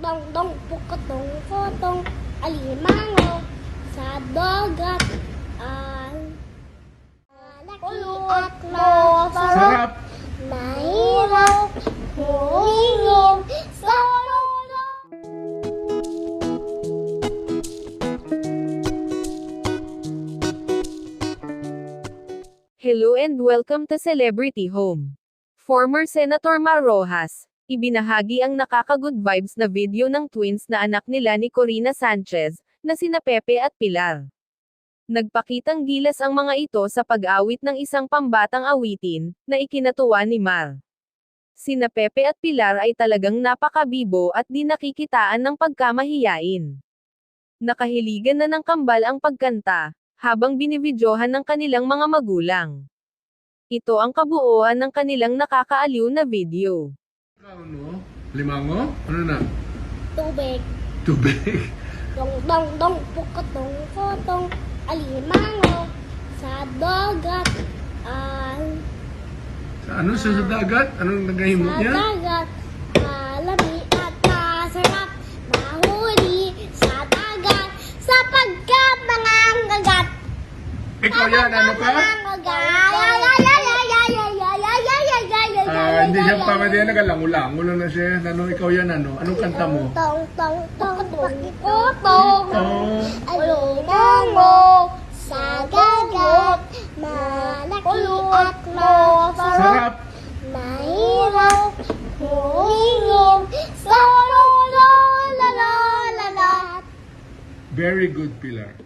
Dong-dong, pukotong-kotong, alimango sa dagat. Malaki at masarap, mahirap humingin sa lolo. Hello and welcome to Celebrity Home. Former Senator Mar Rojas, ibinahagi ang nakaka-good vibes na video ng twins na anak nila ni Corina Sanchez, na sina Pepe at Pilar. Nagpakitang gilas ang mga ito sa pag-awit ng isang pambatang awitin, na ikinatuwa ni Mar. Sina Pepe at Pilar ay talagang napakabibo at di nakikitaan ng pagkamahiyain. Nakahiligan na ng kambal ang pagkanta, habang binibidyohan ng kanilang mga magulang. Ito ang kabuuan ng kanilang nakakaaliw na video. Ano? Limango? Ano na? Tubig. Tubig. Dong-dong, pukotong-kotong, alimango sa dagat. Ano siya sa dagat? Anong nagahimo Sa niya? dagat, malami at masarap, mahuli sa dagat, sapagkat mga gagat. Ikaw yan, ano ka? Hindi siya pamadi yan, nagalango-lango lang na siya. Ano, ikaw yan, ano? Anong kanta mo? Pukotong-kotong, alimango sa dagat, malaki at masarap, Sarap! mahirap humingin sa lolo. Very good, Pilar.